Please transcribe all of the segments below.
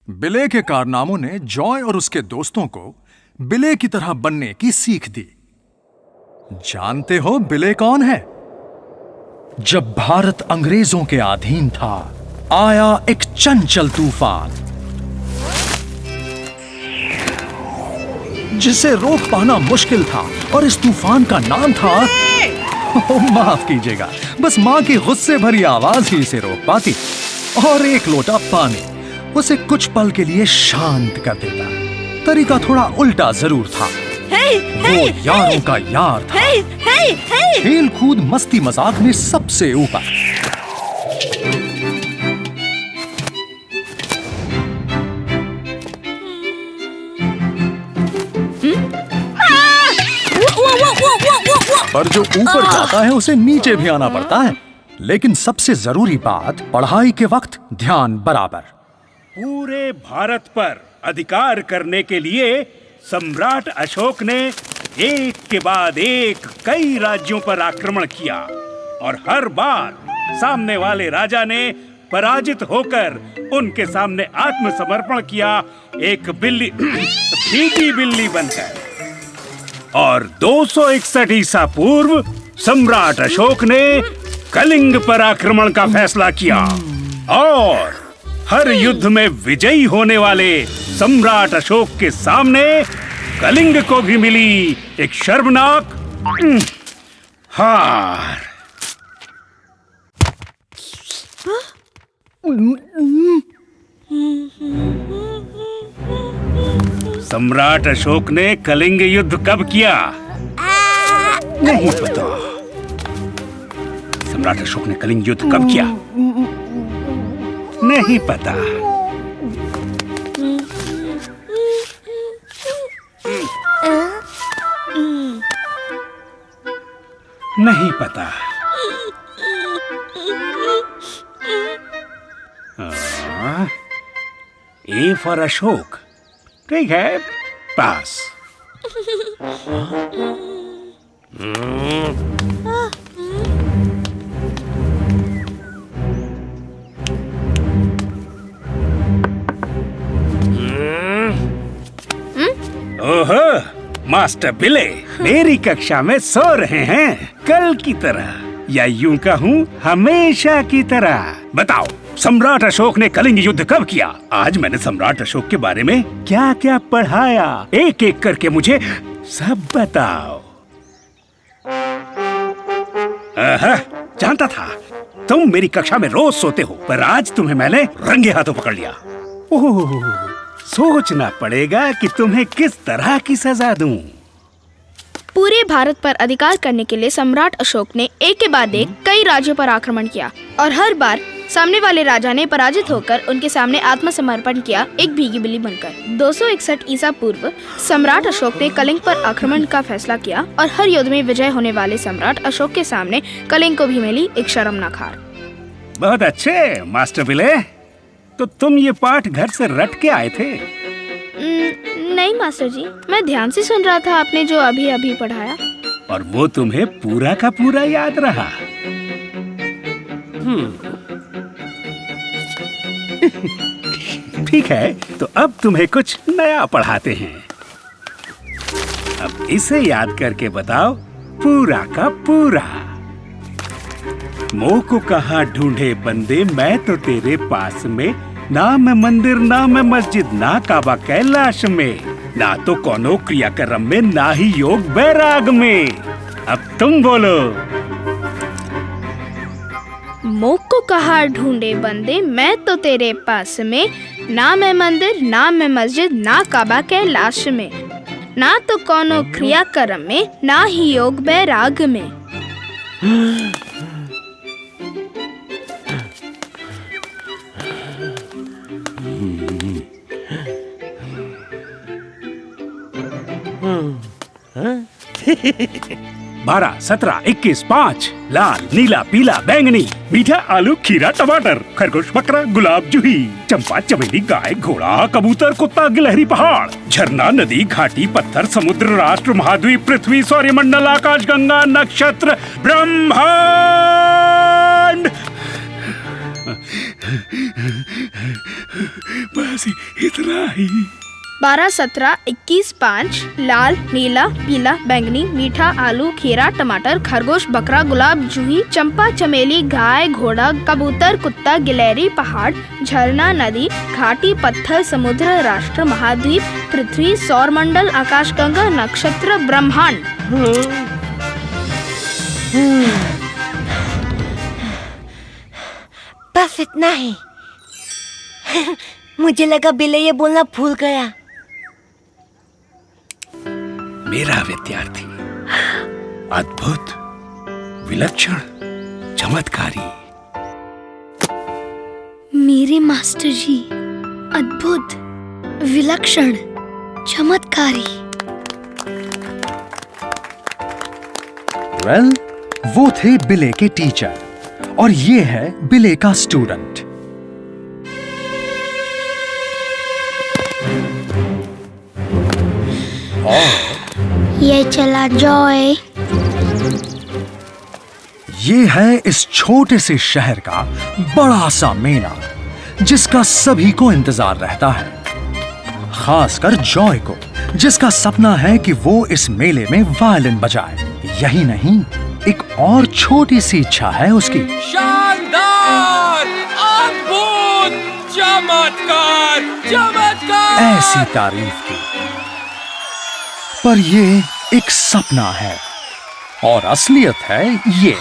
बिले के कारनामों ने जॉय और उसके दोस्तों को बिले की तरह बनने की सीख दी। जानते हो बिले कौन है? जब भारत अंग्रेजों के अधीन था, आया एक चंचल तूफान जिसे रोक पाना मुश्किल था, और इस तूफान का नाम था माफ कीजिएगा, बस मां की गुस्से भरी आवाज ही इसे रोक पाती। और एक लोटा पानी उसे कुछ पल के लिए शांत कर देता। तरीका थोड़ा उल्टा जरूर था। वो यारों का यार था। खेल कूद मस्ती मजाक में सबसे ऊपर। पर जो ऊपर जाता है उसे नीचे भी आना पड़ता है। लेकिन सबसे जरूरी बात, पढ़ाई के वक्त ध्यान बराबर। पूरे भारत पर अधिकार करने के लिए सम्राट अशोक ने एक के बाद एक कई राज्यों पर आक्रमण किया, और हर बार सामने वाले राजा ने पराजित होकर उनके सामने आत्मसमर्पण किया, एक बिल्ली भीगी बिल्ली बनकर। और 261 ईसा पूर्व सम्राट अशोक ने कलिंग पर आक्रमण का फैसला किया, और हर युद्ध में विजयी होने वाले सम्राट अशोक के सामने कलिंग को भी मिली एक शर्मनाक हार। सम्राट अशोक ने कलिंग युद्ध कब किया? नहीं पता। सम्राट अशोक ने कलिंग युद्ध कब किया? नहीं पता। नहीं पता। A for Ashok. ठीक है, पास। ओहो, मास्टर बिले मेरी कक्षा में सो रहे हैं, कल की तरह, या यूं कहूं हमेशा की तरह। बताओ, सम्राट अशोक ने कलिंग युद्ध कब किया? आज मैंने सम्राट अशोक के बारे में क्या क्या पढ़ाया, एक एक करके मुझे सब बताओ। जानता था तुम मेरी कक्षा में रोज सोते हो, पर आज तुम्हें मैंने रंगे हाथों पकड़ लिया। ओह, सोचना पड़ेगा कि तुम्हें किस तरह की सजा दूं। पूरे भारत पर अधिकार करने के लिए सम्राट अशोक ने एक के बाद एक कई राज्यों पर आक्रमण किया, और हर बार सामने वाले राजा ने पराजित होकर उनके सामने आत्मसमर्पण किया, एक भीगी बिल्ली बनकर। 261 ईसा पूर्व सम्राट अशोक ने कलिंग पर आक्रमण का फैसला किया, और हर युद्ध में विजय होने वाले सम्राट अशोक के सामने कलिंग को भी मिली एक शर्मनाक हार। बहुत अच्छे मास्टर बिले, तो तुम ये पाठ घर से रट के आए थे? नहीं मास्टर जी, मैं ध्यान से सुन रहा था आपने जो अभी अभी पढ़ाया। और वो तुम्हें पूरा का पूरा याद रहा? ठीक है, तो अब तुम्हें कुछ नया पढ़ाते हैं। अब इसे याद करके बताओ पूरा का पूरा। मोह को कहाँ ढूंढे बंदे, मैं तो तेरे पास में, ना मैं मंदिर ना मैं मस्जिद, ना काबा कैलाश में, ना तो कोनो क्रियाक्रम में, ना ही योग बैराग में। अब तुम बोलो। मोह को कहाँ ढूंढे बंदे, मैं तो तेरे पास में, ना मैं मंदिर ना मैं मस्जिद, ना काबा कैलाश में, ना तो कोनो क्रियाक्रम में, ना ही योग बैराग में। बारह, 17, 21, 5, लाल, नीला, पीला, बैंगनी, मीठा, आलू, खीरा, टमाटर, खरगोश, बकरा, गुलाब, जूही, चंपा, चमेली, गाय, घोड़ा, कबूतर, कुत्ता, गिलहरी, पहाड़, झरना, नदी, घाटी, पत्थर, समुद्र, राष्ट्र, महाद्वीप, पृथ्वी, सौरमंडल, आकाश, गंगा, नक्षत्र, ब्रह्मांड। बस नहीं। 12, 17, 21, 5 लाल, नीला, पीला, बैंगनी, मीठा, आलू, खीरा, टमाटर, खरगोश, बकरा, गुलाब, जूही, चंपा, चमेली, गाय, घोड़ा, कबूतर, कुत्ता, गिलहरी, पहाड़, झरना, नदी, घाटी, पत्थर, समुद्र, राष्ट्र, महाद्वीप, पृथ्वी, सौरमंडल, आकाशगंगा, नक्षत्र, ब्रह्मांड। बस इतना ही। मुझे लगा बिल्ले ये बोलना भूल गया। मेरा विद्यार्थी, अद्भुत, विलक्षण, चमत्कारी। मेरे मास्टर जी, अद्भुत, विलक्षण, चमत्कारी। वेल, वो थे बिले के टीचर और ये है बिले का स्टूडेंट। ये चला जॉय। ये है इस छोटे से शहर का बड़ा सा मेला जिसका सभी को इंतजार रहता है, खासकर जॉय को, जिसका सपना है कि वो इस मेले में वायलिन बजाए। यही नहीं, एक और छोटी सी इच्छा है उसकी। शानदार, अद्भुत, चमत्कार, चमत्कार। ऐसी तारीफ की, पर ये एक सपना है और असलियत है ये।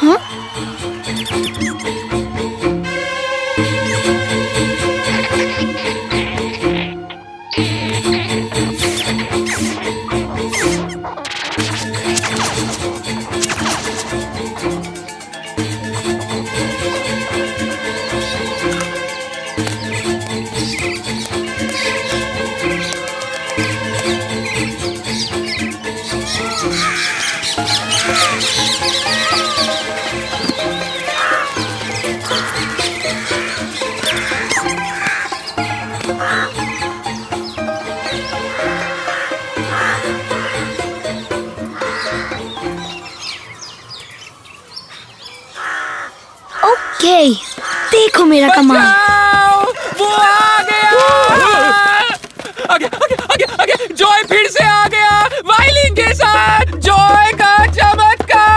ओके, देखो मेरा कमाल। बचाओ, वो आ गया। आगे, आगे, आगे, आगे, जॉय फिर से आ गया, वायलिन के साथ, जॉय का चमत्कार।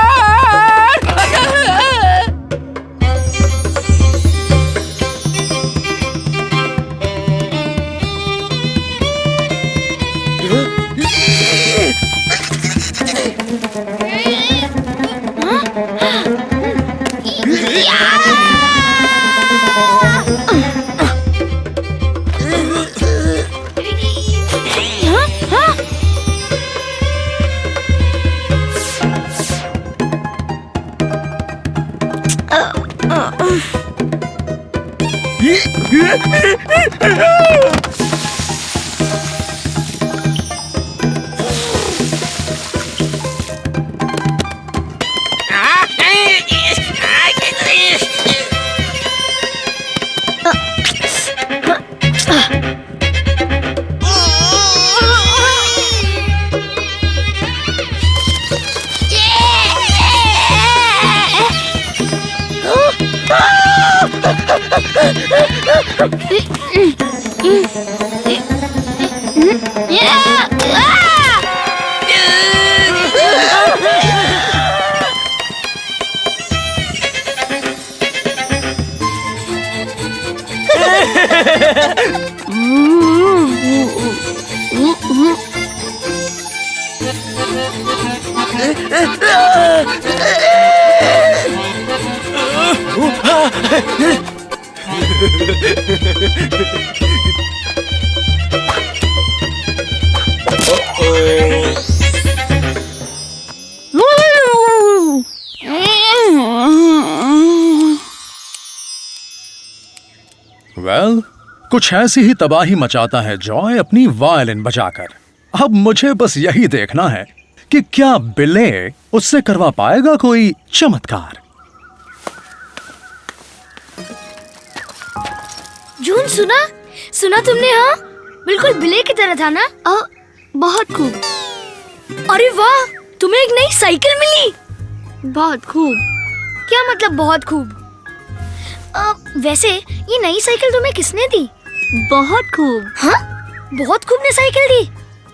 वेल, कुछ ऐसी ही तबाही मचाता है जॉय अपनी वायलिन बजाकर। अब मुझे बस यही देखना है कि क्या बिले उससे करवा पाएगा कोई चमत्कार। जून, सुना तुमने? हाँ, बिल्कुल बिले की तरह था ना? बहुत खूब। अरे वाह, तुम्हें एक नई साइकिल मिली। बहुत खूब। क्या मतलब बहुत खूब? वैसे ये नई साइकिल तुम्हें किसने दी? बहुत खूब। हाँ, बहुत खूब ने साइकिल दी।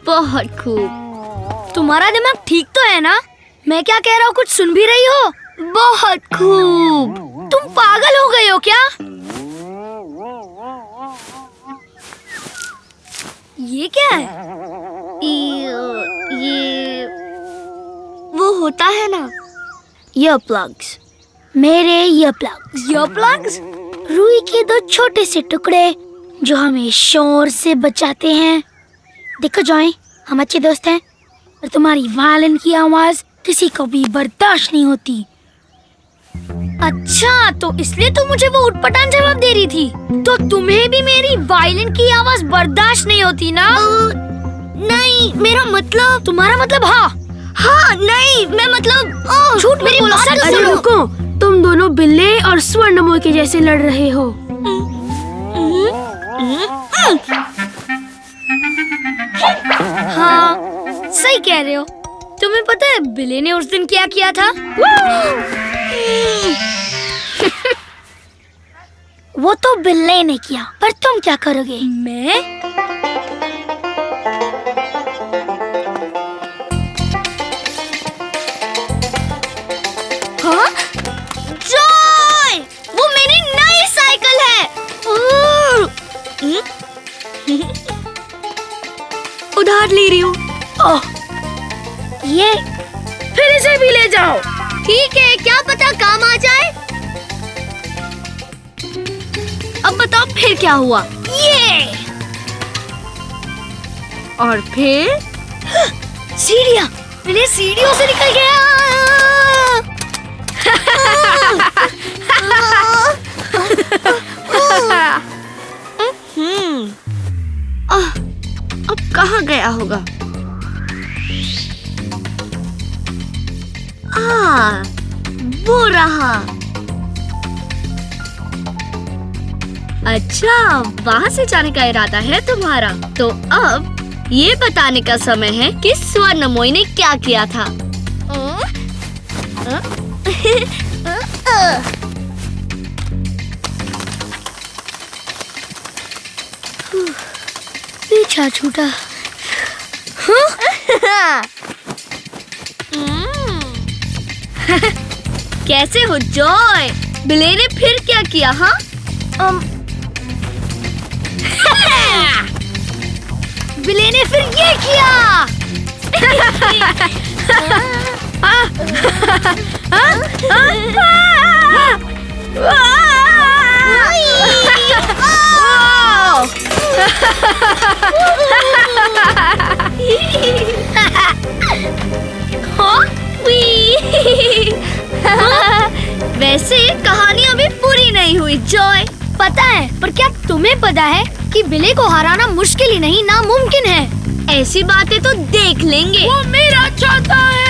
बहुत खूब। तुम्हारा दिमाग ठीक तो है ना? मैं क्या कह रहा हूँ कुछ सुन भी रही हो? बहुत खूब। तुम पागल हो गए हो क्या? ये क्या है? ये वो होता है ना, ईयर प्लग्स। मेरे ईयर प्लग्स। Ear plugs? रुई के दो छोटे से टुकड़े जो हमें शोर से बचाते हैं। देखो जॉय, हम अच्छे दोस्त हैं और तुम्हारी वायलिन की आवाज किसी को भी बर्दाश्त नहीं होती। अच्छा, तो इसलिए तुम मुझे वो उटपटांग जवाब दे रही थी। तो तुम्हें भी मेरी वायलिन की आवाज बर्दाश्त नहीं होती ना? नहीं, मेरा मतलब। तुम्हारा मतलब? हाँ, नहीं, मैं मतलब झूठ मेरी बात तो सुनो। रुको, तुम दोनों बिल्ले और स्वर्णमोई के जैसे लड़ रहे हो। हाँ, सही कह रहे हो। तुम्हें पता है बिल्ले ने उस दिन क्या किया था? वो तो बिल्ले ने किया, पर तुम क्या करोगे? मैं? हाँ? जॉय! वो मेरी नई साइकिल है। उधार ले रही हूँ। ओह, ये फिर इसे भी ले जाओ। ठीक है, क्या पता काम आ जाए। अब बताओ फिर क्या हुआ? ये और फिर सीढ़ियाँ। मैंने सीढ़ियों से निकल गया। अब कहाँ गया होगा? वो रहा। अच्छा, वहाँ से जाने का इरादा है तुम्हारा। तो अब ये बताने का समय है कि स्वर्णमोई ने क्या किया था। पीछा छूटा। कैसे हो जॉय? बिल्ले ने फिर क्या किया? हाँ, बिल्ले ने फिर ये किया। वैसे कहानी अभी पूरी नहीं हुई जॉय। पता है, पर क्या तुम्हें पता है कि बिल्ले को हराना मुश्किल ही नहीं, नामुमकिन है। ऐसी बातें तो देख लेंगे। वो मेरा चाहता है।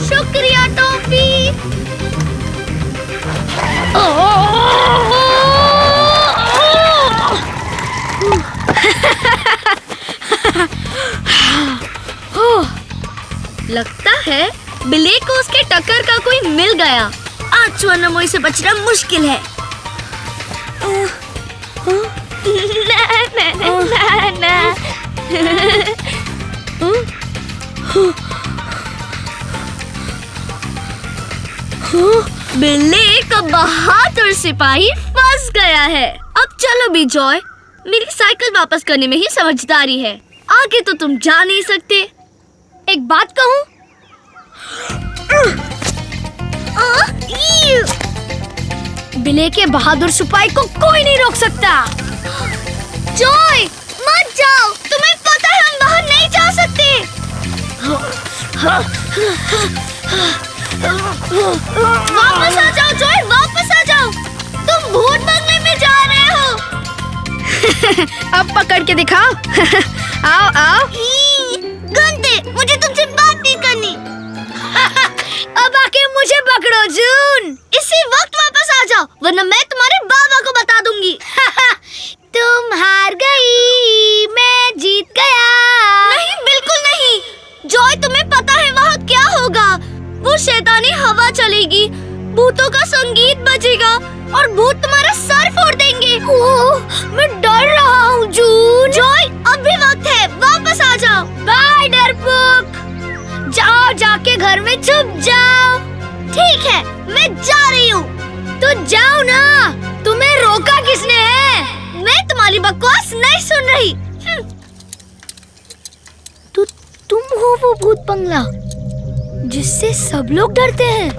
शुक्रिया टॉफी। लगता है बिल्ले को उसके टक्कर का कोई मिल गया। आज स्वर्णमोई से बचना मुश्किल है। बिल्ले का बहादुर सिपाही फंस गया है। अब चलो भी जॉय, मेरी साइकिल वापस करने में ही समझदारी है। आगे तो तुम जा नहीं सकते। एक बात कहूँ? बिल्ले के बहादुर सिपाही को कोई नहीं रोक सकता। जॉय, मत जाओ। तुम्हें पता है हम बाहर नहीं जा सकते। वापस आ जाओ जॉय, वापस आ जाओ। तुम भूत बंगले में जा रहे हो। अब पकड़ के दिखाओ। आओ आओ। गंदे, मुझे तुमसे बात नहीं करनी। अब आके मुझे पकड़ो जू। वरना मैं तुम्हारे बाबा को बता दूंगी। तुम हार गई, मैं जीत गया। नहीं, बिल्कुल नहीं। जॉय, तुम्हें पता है वहाँ क्या होगा? वो शैतानी हवा चलेगी, भूतों का संगीत बजेगा और भूत तुम्हारा सर फोड़ देंगे। ओह, मैं डर रहा हूँ जून। जॉय, अब भी वक्त है, वापस आ जाओ। बाय डरपोक। जाओ, जाके घर में छुप जाओ। ठीक है, मैं जा रही हूँ। तो जाओ ना, तुम्हें रोका किसने है? मैं तुम्हारी बकवास नहीं सुन रही। तो तुम हो वो भूत बंगला जिससे सब लोग डरते हैं?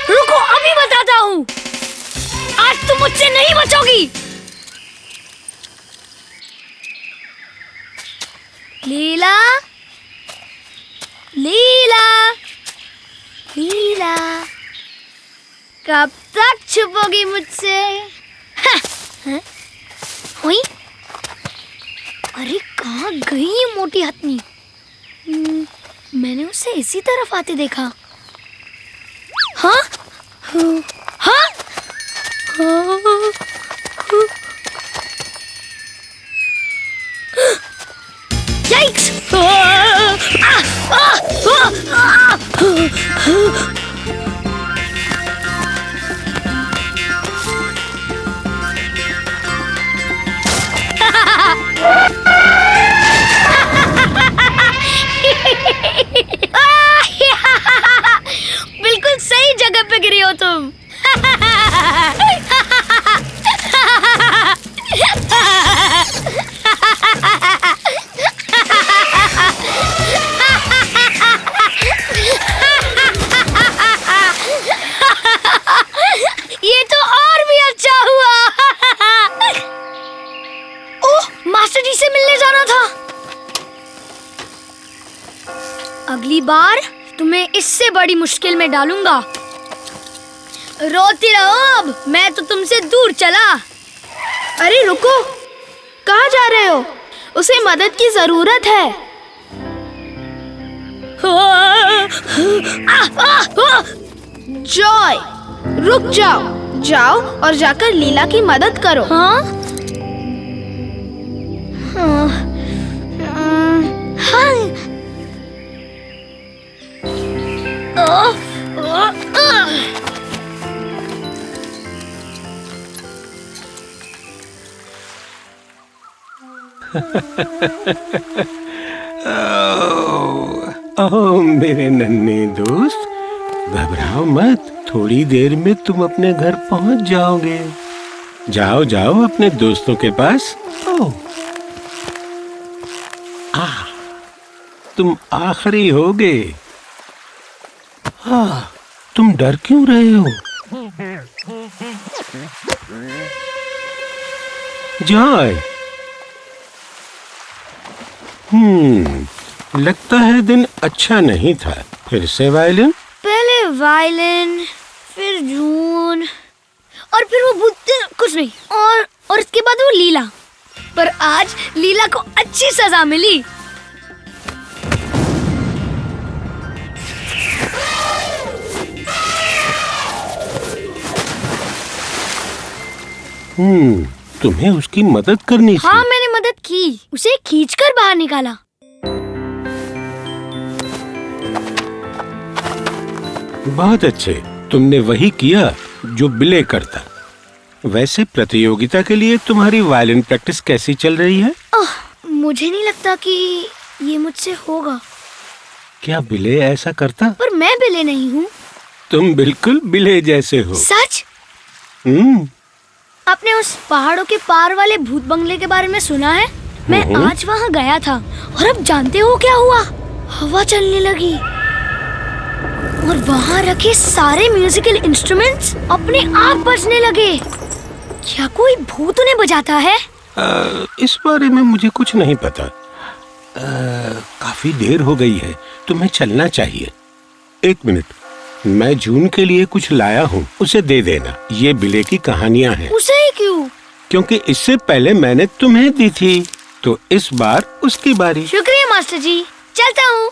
रुको, अभी बताता हूँ। आज तुम मुझसे नहीं बचोगी। लीला, लीला, लीला, कब तक छुपोगी मुझसे? हुई? अरे कहाँ गई ये मोटी हथनी? मैंने उसे इसी तरफ आते देखा। हाँ? हाँ? Yikes! बिल्कुल सही जगह पे गिरी हो तुम। ये तो और भी अच्छा हुआ। ओह, मास्टर जी से मिलने जाना था। अगली बार तुम्हें इससे बड़ी मुश्किल में डालूंगा। रोती रहो अब, मैं तो तुमसे दूर चला। अरे रुको, कहाँ जा रहे हो? उसे मदद की जरूरत है। जॉय, रुक जाओ। जाओ और जाकर लीला की मदद करो। हाँ? हाँ। ओह मेरे नन्हे दोस्त, घबराओ मत, थोड़ी देर में तुम अपने घर पहुंच जाओगे। जाओ जाओ अपने दोस्तों के पास। ओह, तुम आखिरी होगे। तुम डर क्यों रहे हो? जॉय, लगता है दिन अच्छा नहीं था। फिर से वायलिन? पहले वायलिन, फिर जून, और फिर वो भूत, कुछ नहीं, और इसके बाद वो लीला। पर आज लीला को अच्छी सजा मिली। तुम्हें उसकी मदद करनी थी। हाँ, मैंने मदद की, उसे खींचकर बाहर निकाला। बहुत अच्छे, तुमने वही किया जो बिले करता। वैसे प्रतियोगिता के लिए तुम्हारी वायलिन प्रैक्टिस कैसी चल रही है? मुझे नहीं लगता कि ये मुझसे होगा। क्या बिले ऐसा करता? पर मैं बिले नहीं हूँ। तुम बिल्कुल बिले जैसे हो। सच? आपने उस पहाड़ों के पार वाले भूत बंगले के बारे में सुना है? मैं आज वहाँ गया था और अब जानते हो क्या हुआ? हवा चलने लगी और वहाँ रखे सारे म्यूजिकल इंस्ट्रूमेंट्स अपने आप बजने लगे। क्या कोई भूत उन्हें बजाता है? इस बारे में मुझे कुछ नहीं पता। काफी देर हो गई है, तुम्हें चलना चाहिए। 1 मिनट, मैं जून के लिए कुछ लाया हूँ, उसे दे देना। ये बिले की कहानियाँ हैं। उसे ही क्यों? क्योंकि इससे पहले मैंने तुम्हें दी थी, तो इस बार उसकी बारी। शुक्रिया मास्टर जी, चलता हूँ।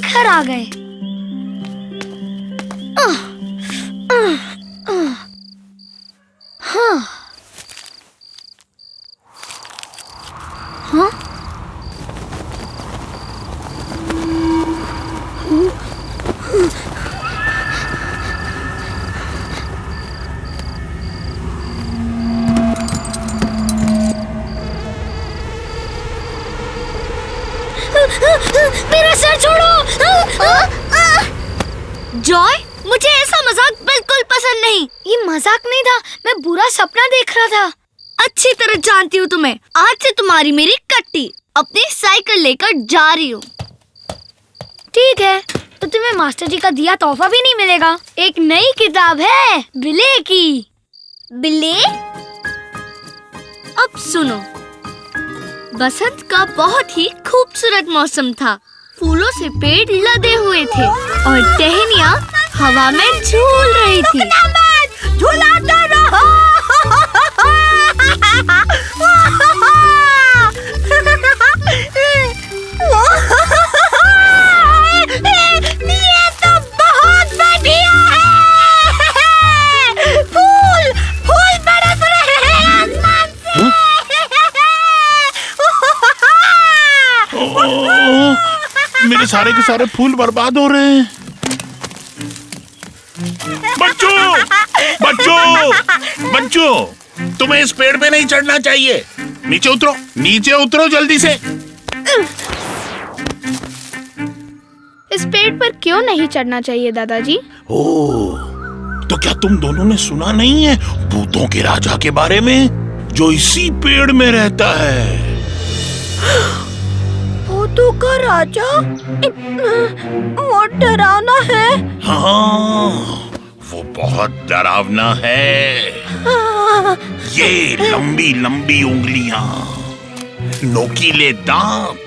घर आ गए। हाँ। हाँ? मेरा सर छोड़ो। जॉय, मुझे ऐसा मजाक बिल्कुल पसंद नहीं। ये मजाक नहीं था, मैं बुरा सपना देख रहा था। अच्छी तरह जानती हूँ तुम्हें। आज से तुम्हारी मेरी कट्टी। अपनी साइकिल लेकर जा रही हूँ। ठीक है, तो तुम्हें मास्टर जी का दिया तोहफा भी नहीं मिलेगा। एक नई किताब है बिले की। बिले? अब सुनो। बसंत का बहुत ही खूबसूरत मौसम था। फूलों से पेड़ लदे हुए थे और टहनियाँ हवा में झूल रही थी। झूलाते रहो। ये तो बहुत बढ़िया है। फूल फूल बरस रहे हैं आसमान से। मेरे सारे के सारे फूल बर्बाद हो रहे हैं। बच्चों, बच्चों, बच्चों, तुम्हें इस पेड़ पे नहीं चढ़ना चाहिए। नीचे उतरो, नीचे उतरो जल्दी से। इस पेड़ पर क्यों नहीं चढ़ना चाहिए दादाजी? ओह, तो क्या तुम दोनों ने सुना नहीं है भूतों के राजा के बारे में, जो इसी पेड़ में रहता है? भूतों का राजा? वो डरावना है। हाँ, वो बहुत डरावना है। ये लंबी लंबी उंगलियां, नोकीले दांत,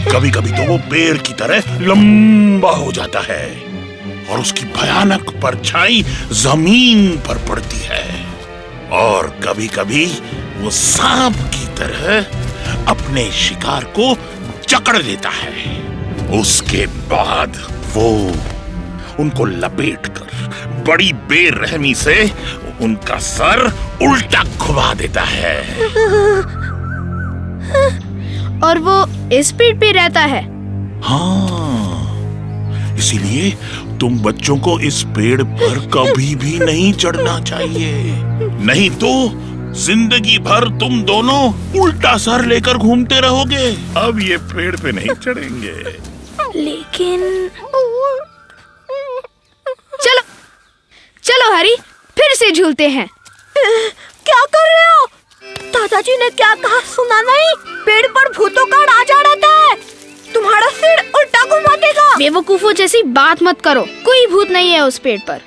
कभी कभी तो वो पेड़ की तरह लंबा हो जाता है और उसकी भयानक परछाई जमीन पर पड़ती है। और कभी कभी वो सांप की तरह अपने शिकार को जकड़ लेता है। उसके बाद वो उनको लपेटकर बड़ी बेरहमी से उनका सर उल्टा घुमा देता है। और वो इस पेड़ पे रहता है? हाँ, इसीलिए तुम बच्चों को इस पेड़ पर कभी भी नहीं चढ़ना चाहिए, नहीं तो जिंदगी भर तुम दोनों उल्टा सर लेकर घूमते रहोगे। अब ये पेड़ पे नहीं चढ़ेंगे। लेकिन चलो चलो हरी, फिर से झूलते हैं। क्या कर रहे हो? दादाजी ने क्या कहा सुना नहीं? पेड़ पर भूतों का राजा रहता है। तुम्हारा सिर उल्टा घुमा देगा। बेवकूफों जैसी बात मत करो, कोई भूत नहीं है उस पेड़ पर।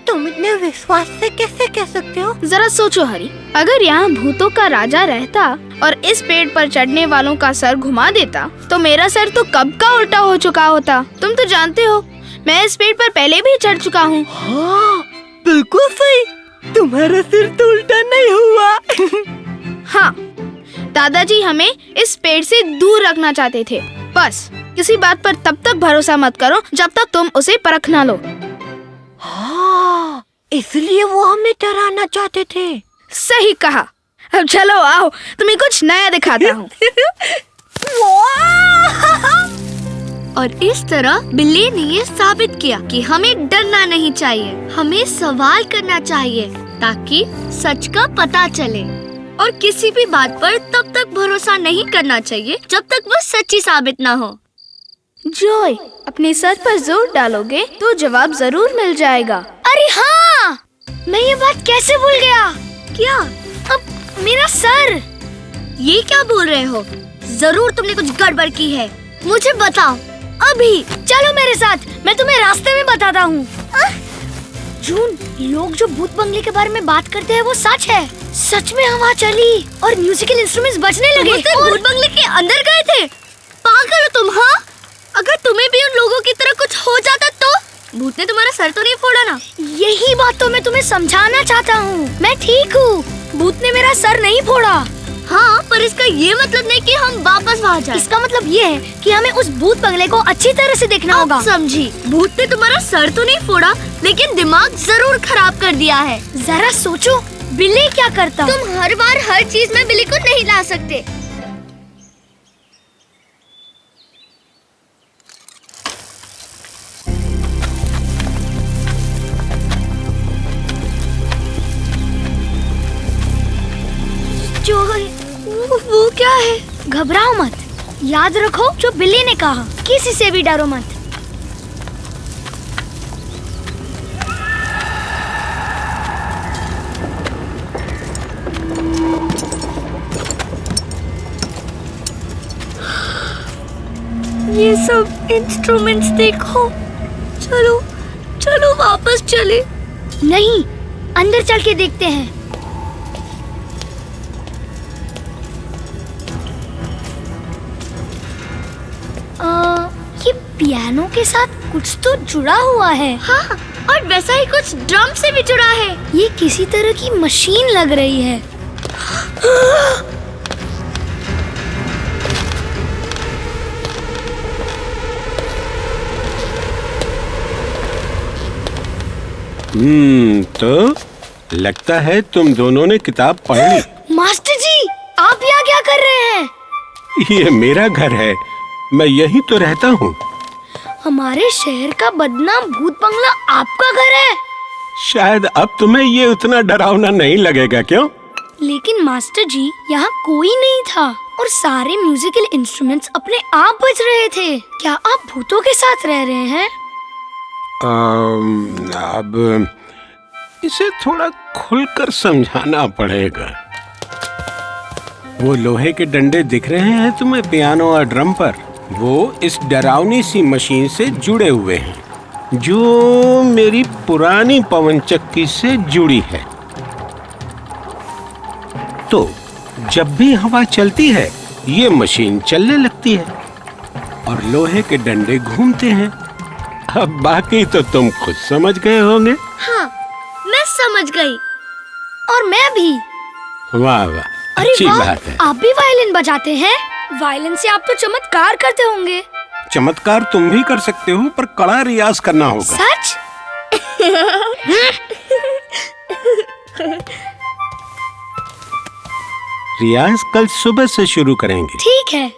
तुम इतने विश्वास से कैसे कह सकते हो? जरा सोचो हरी, अगर यहाँ भूतों का राजा रहता और इस पेड़ पर चढ़ने वालों का सर घुमा देता, तो मेरा सर तो कब का उल्टा हो चुका होता। तुम तो जानते हो, मैं इस पेड़ पर पहले भी चढ़ चुका हूँ। हाँ, बिल्कुल सही। तुम्हारा सिर तो उल्टा नहीं हुआ। हाँ, दादाजी हमें इस पेड़ से दूर रखना चाहते थे। बस किसी बात पर तब तक भरोसा मत करो जब तक तुम उसे परख ना लो। हाँ, इसलिए वो हमें डराना चाहते थे। सही कहा। अब चलो आओ, तुम्हें कुछ नया दिखाता हूँ। और इस तरह बिल्ली ने ये साबित किया कि हमें डरना नहीं चाहिए, हमें सवाल करना चाहिए ताकि सच का पता चले, और किसी भी बात पर तब तक भरोसा नहीं करना चाहिए जब तक वो सच्ची साबित ना हो। जॉय, अपने सर पर जोर डालोगे तो जवाब जरूर मिल जाएगा। अरे हाँ, मैं ये बात कैसे भूल गया। क्या? अब मेरा सर। ये क्या बोल रहे हो? जरूर तुमने कुछ गड़बड़ की है। मुझे बताओ अभी। चलो मेरे साथ, मैं तुम्हें रास्ते में बताता हूँ। जून, लोग जो भूत बंगले के बारे में बात करते हैं वो सच है। सच में हवा चली और म्यूजिकल इंस्ट्रूमेंट्स बजने लगे। भूत बंगले के अंदर गए थे? पागल हो तुम? हाँ, अगर तुम्हें भी उन लोगों की तरह कुछ हो जाता तो? भूत ने तुम्हारा सर तो नहीं फोड़ा ना? यही बात तो मैं तुम्हें समझाना चाहता हूँ। मैं ठीक हूँ, भूत ने मेरा सर नहीं फोड़ा। हाँ, पर इसका ये मतलब नहीं कि हम वापस वहाँ जाएं। इसका मतलब ये है कि हमें उस भूत बंगले को अच्छी तरह से देखना होगा। समझी? भूत ने तुम्हारा सर तो नहीं फोड़ा, लेकिन दिमाग जरूर खराब कर दिया है। जरा सोचो, बिल्ली क्या करता? तुम हर बार हर चीज में बिल्ली को नहीं ला सकते। वो क्या है? घबराओ मत, याद रखो जो बिल्ली ने कहा, किसी से भी डरो मत। ये सब इंस्ट्रूमेंट्स देखो। चलो चलो वापस चले। नहीं, अंदर चल के देखते हैं। ये पियानो के साथ कुछ तो जुड़ा हुआ है। हाँ, और वैसा ही कुछ ड्रम से भी जुड़ा है। ये किसी तरह की मशीन लग रही है। तो लगता है तुम दोनों ने किताब पढ़ ली। मास्टर जी, आप यहाँ क्या कर रहे हैं? ये मेरा घर है, मैं यही तो रहता हूँ। हमारे शहर का बदनाम भूत बंगला आपका घर है। शायद अब तुम्हें ये उतना डरावना नहीं लगेगा, क्यों? लेकिन मास्टर जी, यहाँ कोई नहीं था और सारे म्यूजिकल इंस्ट्रूमेंट्स अपने आप बज रहे थे। क्या आप भूतों के साथ रह रहे हैं? अब इसे थोड़ा खुलकर समझाना पड़ेगा। वो लोहे के डंडे दिख रहे हैं तुम्हें पियानो और ड्रम पर? वो इस डरावनी सी मशीन से जुड़े हुए हैं जो मेरी पुरानी पवन चक्की से जुड़ी है। तो जब भी हवा चलती है ये मशीन चलने लगती है और लोहे के डंडे घूमते हैं। अब बाकी तो तुम खुद समझ गए होंगे। हाँ, मैं समझ गई। और मैं भी। वाह वाह, अच्छी बात है। आप भी वायलिन बजाते हैं? वायलिन से आप तो चमत्कार करते होंगे। चमत्कार तुम भी कर सकते हो, पर कड़ा रियाज करना होगा। सच? रियाज कल सुबह से शुरू करेंगे। ठीक है।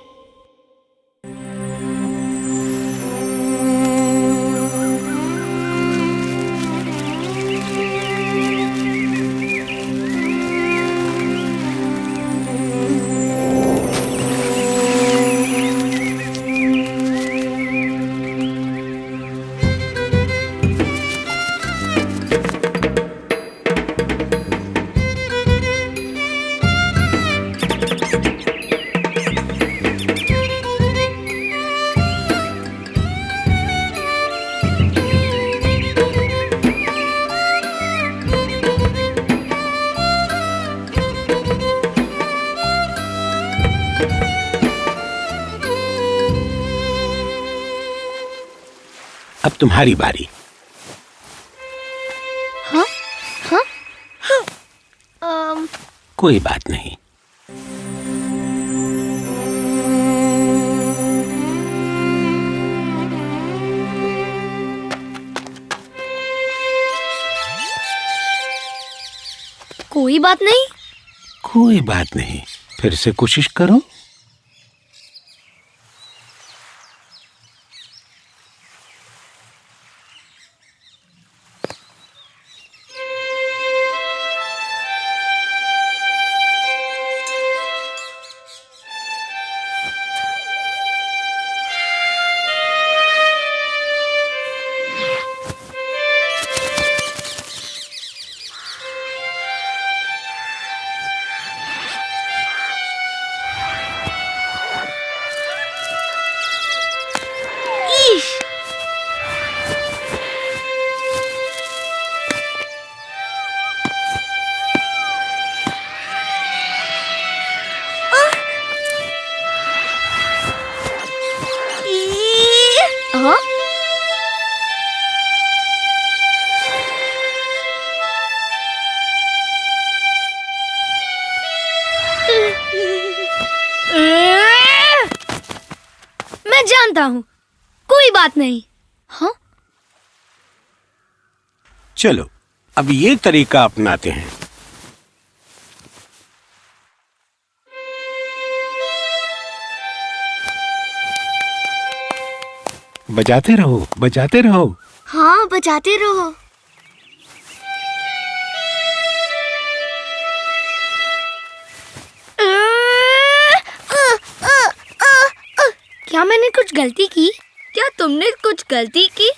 अब तुम्हारी बारी। हाँ? हाँ? कोई बात नहीं। बात नहीं? कोई बात नहीं, फिर से कोशिश करो। हाँ? मैं जानता हूँ, कोई बात नहीं। हाँ? चलो अब ये तरीका अपनाते हैं। बजाते रहो, बजाते रहो। हाँ, बजाते रहो। क्या मैंने कुछ गलती की? क्या तुमने कुछ गलती की?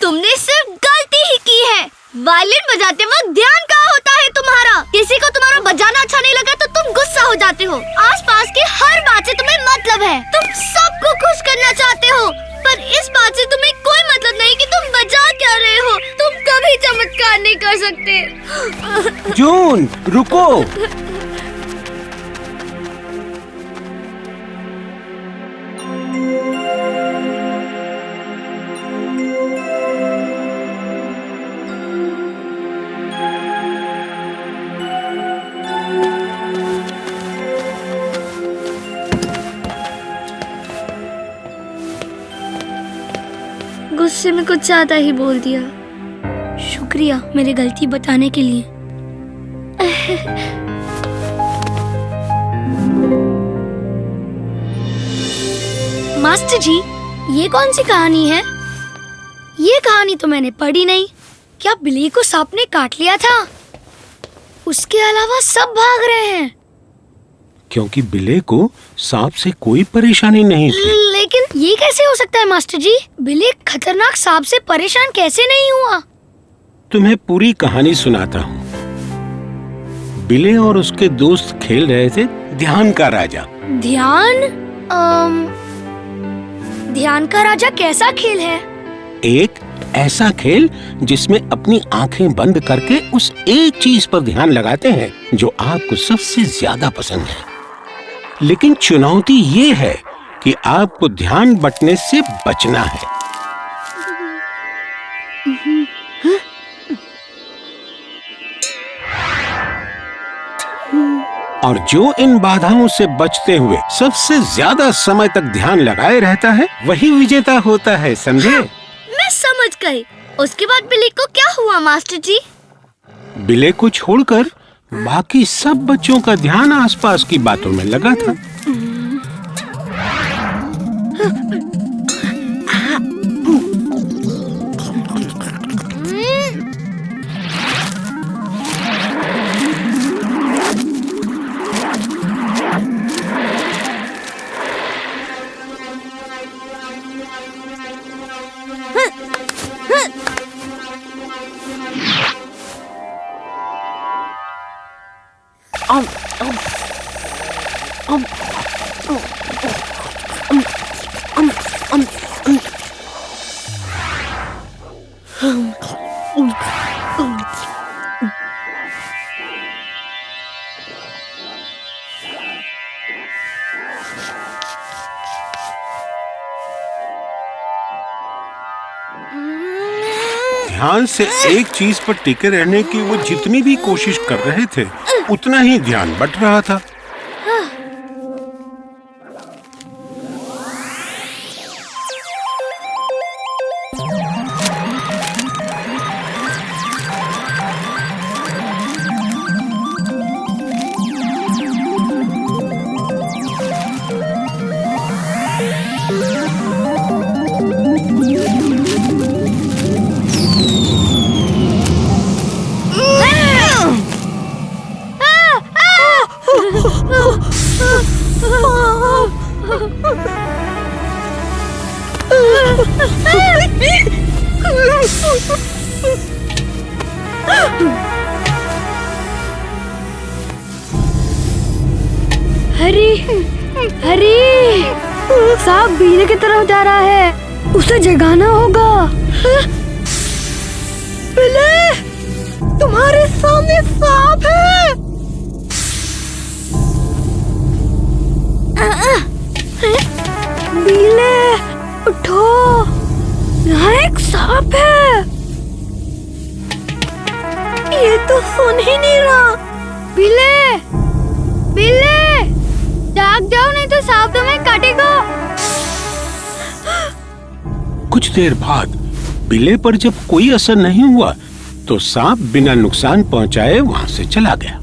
तुमने सिर्फ गलती ही की है। वायलिन बजाते वक्त ध्यान कहाँ होता है तुम्हारा? किसी को तुम्हारा बजाना अच्छा नहीं लगा तो तुम गुस्सा हो जाते हो। आसपास की हर बात से तुम्हें मतलब है। तुम सबको खुश करना चाहते हो, पर इस बात से तुम्हें कोई मतलब नहीं कि तुम बजा क्या रहे हो। तुम कभी चमत्कार नहीं कर सकते। जून, रुको। गुस्से में कुछ ज्यादा ही बोल दिया। शुक्रिया मेरी गलती बताने के लिए। मास्टर जी, ये कौन सी कहानी है? ये कहानी तो मैंने पढ़ी नहीं। क्या बिल्ली को सांप ने काट लिया था? उसके अलावा सब भाग रहे हैं। क्योंकि बिल्ली को सांप से कोई परेशानी नहीं थी। लेकिन ये कैसे हो सकता है मास्टर जी? बिल्ली खतरनाक सांप से परेशान कैसे नहीं हुआ? तुम्हें पूरी कहानी सुनाता हूँ। बिल्ली और उसके दोस्त खेल रहे थे ध्यान का राजा। ध्यान का राजा कैसा खेल है? एक ऐसा खेल जिसमें अपनी आंखें बंद करके उस एक चीज पर ध्यान लगाते हैं जो आपको सबसे ज्यादा पसंद है। लेकिन चुनौती ये है कि आपको ध्यान बंटने से बचना है। और जो इन बाधाओं से बचते हुए सबसे ज्यादा समय तक ध्यान लगाए रहता है वही विजेता होता है, समझे? मैं समझ गई। उसके बाद बिल्ली को क्या हुआ मास्टर जी? बिल्ली को छोड़कर बाकी सब बच्चों का ध्यान आसपास की बातों में लगा था। ध्यान से एक चीज पर टिके रहने की वो जितनी भी कोशिश कर रहे थे उतना ही ध्यान बट रहा था। हरी हरी, सांप बिल्ली की तरफ जा रहा है, उसे जगाना होगा। बिल्ली, तुम्हारे सामने सांप है। बिल्ली उठो, यहाँ एक सांप है। ये तो सुन ही नहीं रहा। बिल्ली बिल्ली, जाग जाओ नहीं तो सांप तुम्हें काटेगा। कुछ देर बाद बिल्ली पर जब कोई असर नहीं हुआ तो सांप बिना नुकसान पहुंचाए वहां से चला गया।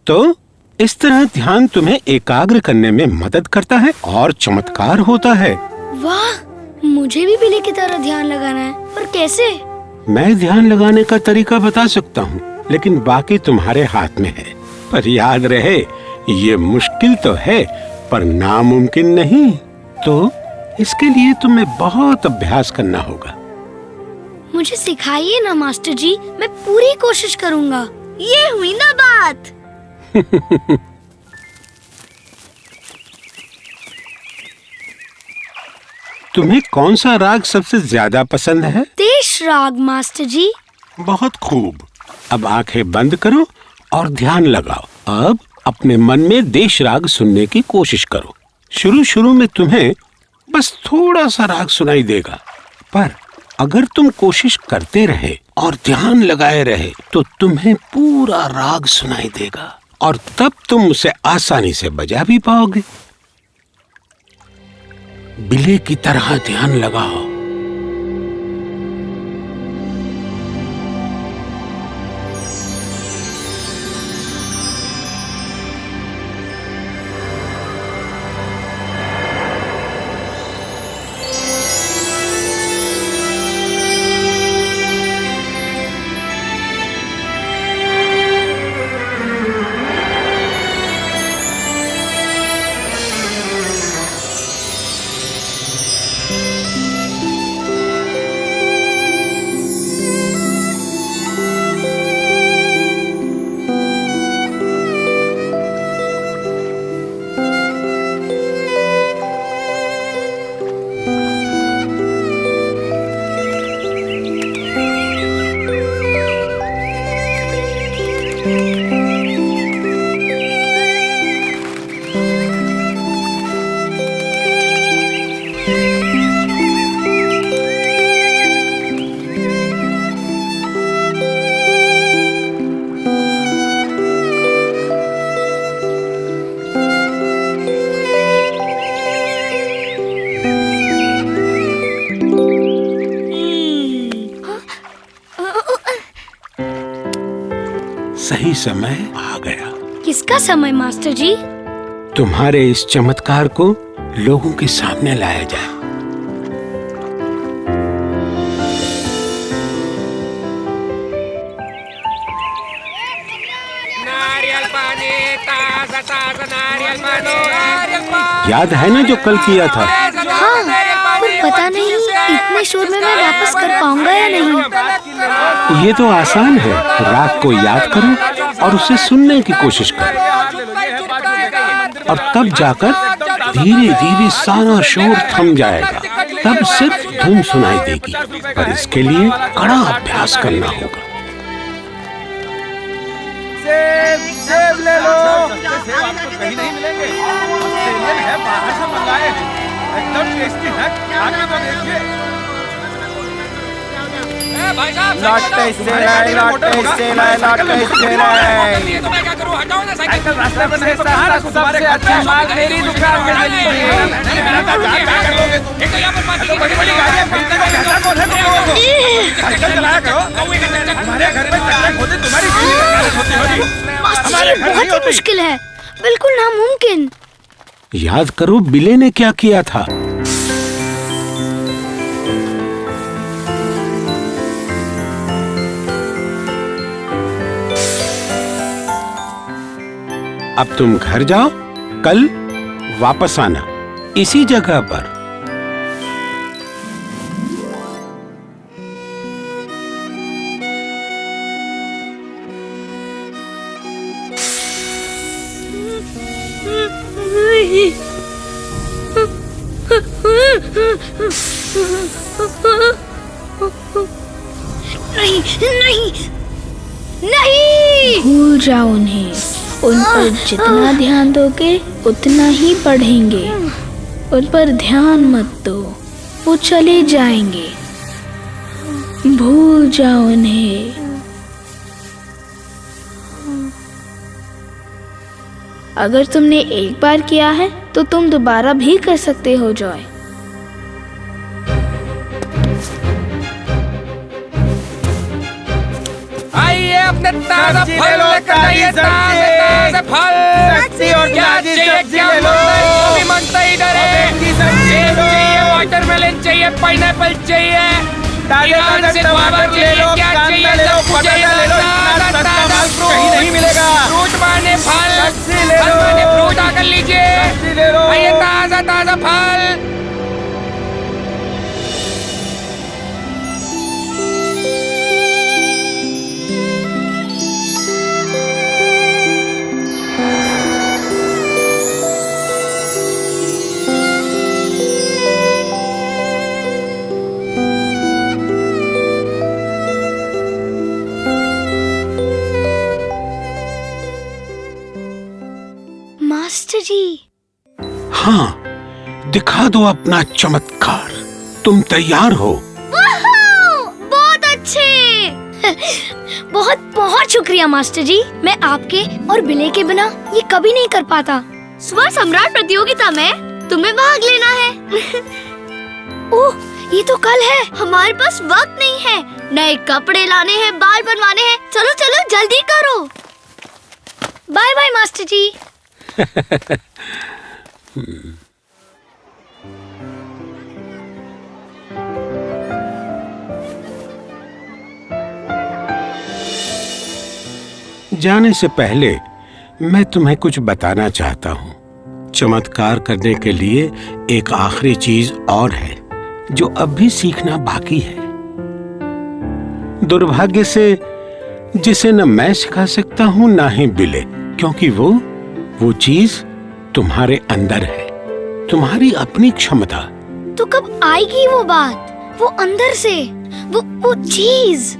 तो इस तरह ध्यान तुम्हें एकाग्र करने में मदद करता है और चमत्कार होता है। वाह, मुझे भी बिल्ली की तरह ध्यान लगाना है, पर कैसे? मैं ध्यान लगाने का तरीका बता सकता हूँ, लेकिन बाकी तुम्हारे हाथ में है। पर याद रहे, ये मुश्किल तो है पर नामुमकिन नहीं। तो इसके लिए तुम्हें बहुत अभ्यास करना होगा। मुझे सिखाइए ना मास्टर जी, मैं पूरी कोशिश करूँगा। ये हुई ना बात। तुम्हें कौन सा राग सबसे ज्यादा पसंद है? देश राग मास्टर जी। बहुत खूब। अब आंखें बंद करो और ध्यान लगाओ। अब अपने मन में देश राग सुनने की कोशिश करो। शुरू शुरू में तुम्हें बस थोड़ा सा राग सुनाई देगा, पर अगर तुम कोशिश करते रहे और ध्यान लगाए रहे तो तुम्हें पूरा राग सुनाई देगा और तब तुम उसे आसानी से बजा भी पाओगे। बिल्ली की तरह ध्यान लगाओ। सही समय आ गया। किसका समय मास्टर जी? तुम्हारे इस चमत्कार को लोगों के सामने लाया जाए। नारियल पानी, ताजा ताजा नारियल पानी। याद है ना जो कल किया था? हाँ, पर पता नहीं इतने शोर में मैं वापस कर पाऊंगा या नहीं। ये तो आसान है। राग को याद करो और उसे सुनने की कोशिश करो, और तब जाकर धीरे धीरे सारा शोर थम जाएगा। तब सिर्फ धुन सुनाई देगी, पर इसके लिए कड़ा अभ्यास करना होगा। सेब ले लो। सेब आपको कहीं नहीं मिलेंगे। ऑस्ट्रेलियन है, बाहर से मंगाए हैं, एकदम टेस्टी है। आगे तो देखिए। भाई साहब, लौटे से लाए, लौटे से लाए, लौटे से लाए। तो मैं क्या करूं? हटाओ ना साइकिल। रास्ते में से सहारा सबसे अच्छा माल मेरी दुकान में लीजिए। एक तो यहाँ पर बड़ी बड़ी गाड़ियाँ खरीदने का कहता कौन है तुमको? साइकिल चलाया करो। हमारे घर में चक्कर खोदे तुम्हारी मास्टर जी, बहुत ही मुश्किल है, बिल्कुल नामुमकिन। याद करो बिल्ली ने क्या किया था। अब तुम घर जाओ, कल वापस आना इसी जगह पर। नहीं नहीं नहीं। भूल जाओ उन्हें। उन पर जितना ध्यान दोगे उतना ही पढ़ेंगे। उन पर ध्यान मत दो, वो चले जाएंगे। भूल जाओ उन्हें। अगर तुमने एक बार किया है तो तुम दोबारा भी कर सकते हो जॉय। आइए अपने ताजा सब्जी फल ले लो, लेकर आइए, ताजी ताजे फल। सब्जी और क्या ताजी चाहिए, सब्जी क्या ले लो। मांगता है, जो भी मांगता है इधर है। सब्जी, सब्जी सेब ले लो। चाहिए, वाटरमेलन चाहिए, पाइनएप्पल चाहिए, ताजे ईरान ताजे से टमाटर गुआवा ले लो, चाहिए, क्या कांदा चाहिए, ले लो, सब कुछ पटाटा ले लो। ताजा इतना सस्ता ताजा फल कहीं नहीं मिलेगा। फ्रूट माने फल, सब्जी ले फल लो। माने फ्रूट आकर लीजिए। सब्जी ले लो। आइए ताजा ताजा फल। मास्टर जी, हाँ, दिखा दो अपना चमत्कार। तुम तैयार हो? बहुत अच्छे। बहुत बहुत शुक्रिया मास्टर जी। मैं आपके और बिले के बिना ये कभी नहीं कर पाता। स्वर सम्राट प्रतियोगिता में तुम्हें भाग लेना है। ओह, ये तो कल है। हमारे पास वक्त नहीं है। नए कपड़े लाने हैं, बाल बनवाने हैं। चलो चलो जल्दी करो। बाय बाय मास्टर जी। जाने से पहले मैं तुम्हें कुछ बताना चाहता हूँ। चमत्कार करने के लिए एक आखिरी चीज और है जो अब भी सीखना बाकी है। दुर्भाग्य से जिसे न मैं सिखा सकता हूँ ना ही बिले, क्योंकि वो चीज तुम्हारे अंदर है, तुम्हारी अपनी क्षमता। तो कब आएगी वो बात, वो अंदर से, वो चीज?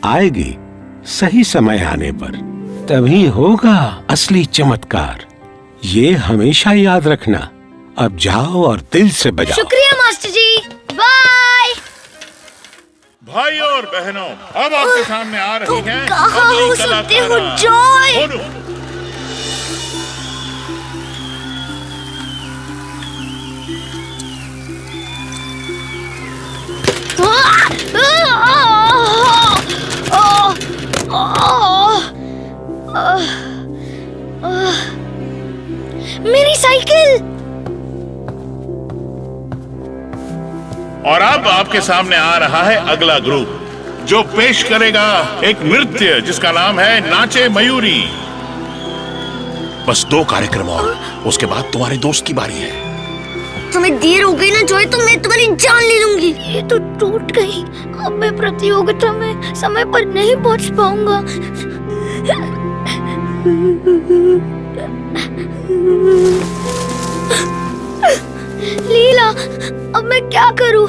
आएगी सही समय आने पर, तभी होगा असली चमत्कार। ये हमेशा याद रखना। अब जाओ और दिल से बजाओ। शुक्रिया मास्टर जी। बाय। भाइयों और बहनों, अब आपके सामने आ रही है कहाँ अगली हो सकते हो कलाकारा। जॉय? बोलो। मेरी साइकिल। और अब आपके सामने आ रहा है अगला ग्रुप जो पेश करेगा एक नृत्य जिसका नाम है नाचे मयूरी। बस 2 कार्यक्रम और, उसके बाद तुम्हारे दोस्त की बारी है। तुम्हें देर हो गई ना जॉय, तो मैं तुम्हारी जान ले लूंगी। ये तो टूट गई। अब मैं प्रतियोगिता में समय पर नहीं पहुंच पाऊंगा। लीला, अब मैं क्या करूं?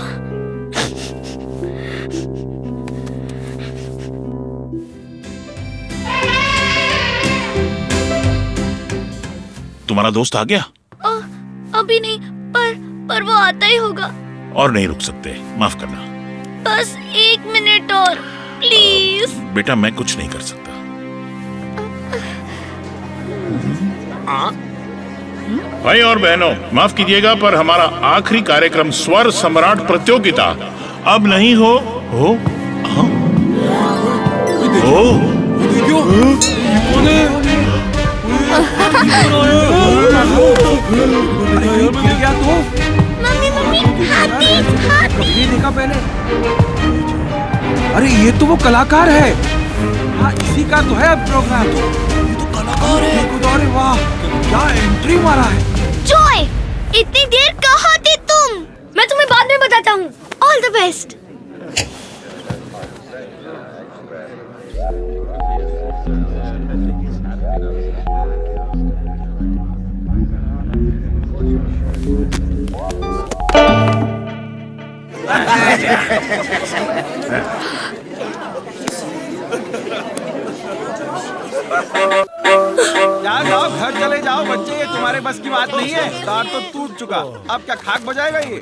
तुम्हारा दोस्त आ गया? अभी नहीं, पर वो आता ही होगा। और नहीं रुक सकते, माफ करना। बस 1 मिनट और प्लीज। बेटा मैं कुछ नहीं कर सकता। भाई और बहनों, माफ कीजिएगा पर हमारा आखिरी कार्यक्रम स्वर सम्राट प्रतियोगिता अब नहीं हो। हाँ? कभी देखा पहले। अरे ये तो वो कलाकार है। हाँ, इसी का तो है अब प्रोग्राम। ये तो कलाकार है। अरे वाह, क्या एंट्री मारा है। जॉय, इतनी देर कहाँ थे तुम? मैं तुम्हें बाद में बताता हूँ। All the best. जाओ जाओ, घर चले जाओ बच्चे, ये तुम्हारे बस की बात नहीं है। तार तो टूट चुका, अब क्या खाक बजाएगा ये?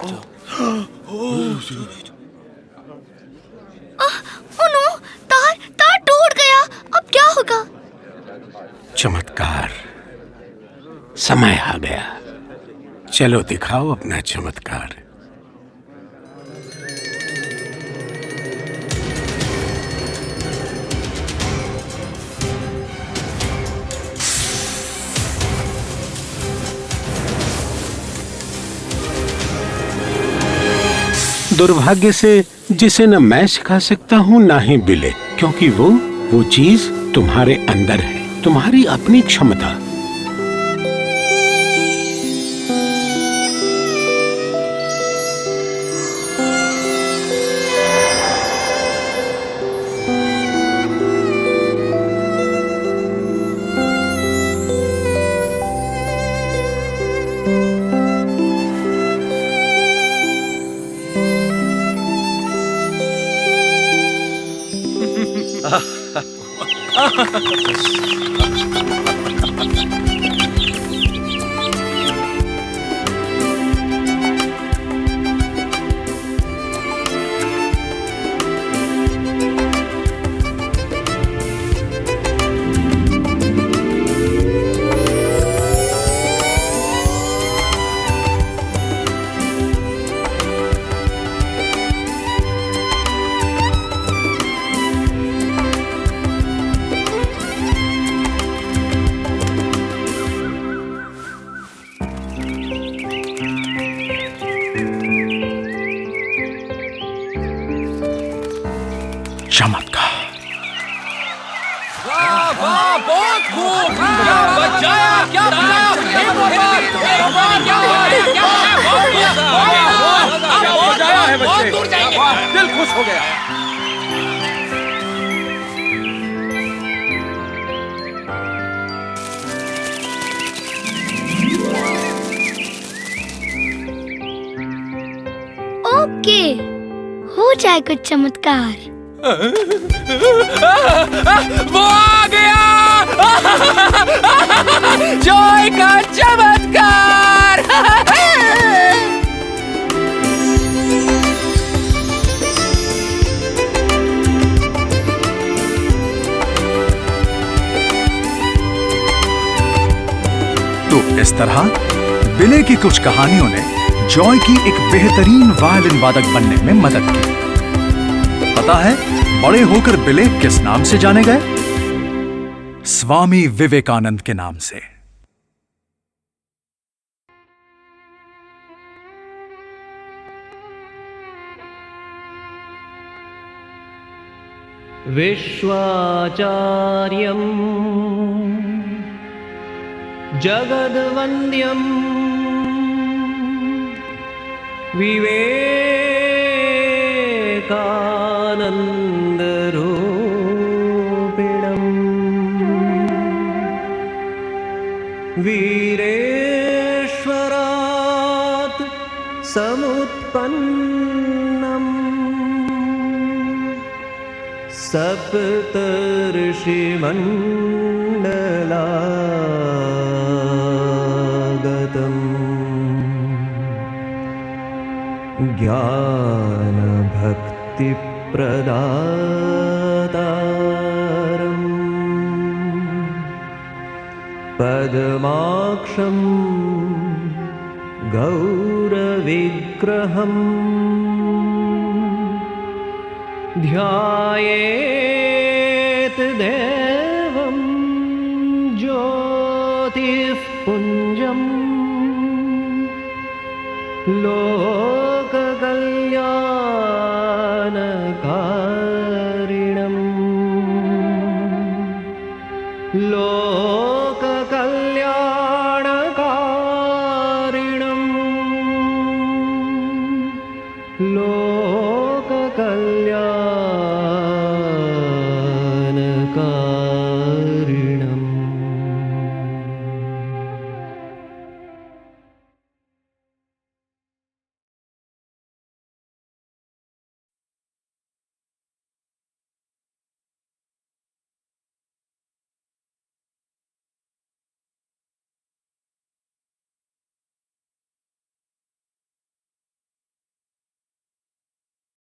नो, तार तार टूट गया, अब क्या होगा? चमत्कार, समय आ गया। चलो दिखाओ अपना चमत्कार। दुर्भाग्य से जिसे न मैं सिखा सकता हूँ ना ही बिले, क्योंकि वो चीज तुम्हारे अंदर है, तुम्हारी अपनी क्षमता। चमत्कार। वाह वाह, बहुत खूब, क्या बचाया, क्या बचाया, बजाया है बच्चे, वाह, दिल खुश हो गया। ओके, हो जाए कुछ चमत्कार। वो आ गया, जॉय का चमत्कार। तो इस तरह बिले की कुछ कहानियों ने जॉय की एक बेहतरीन वायलिन वादक बनने में मदद की। पता है बड़े होकर बिले किस नाम से जाने गए? स्वामी विवेकानंद के नाम से। विश्वाचार्यं जगद्वन्द्यं विवेकानन्दरूपिणं वीरेश्वरात् समुत्पन्नम् सप्तर्षिमण्डलागतम् ज्ञानभक्तिप्रदातारम् पद्माक्षं गौरविग्रहम् ध्यायेत् देवं ज्योतिःपुञ्जम् लोककल्याणकारिणम् लोककल्याणकारिणम्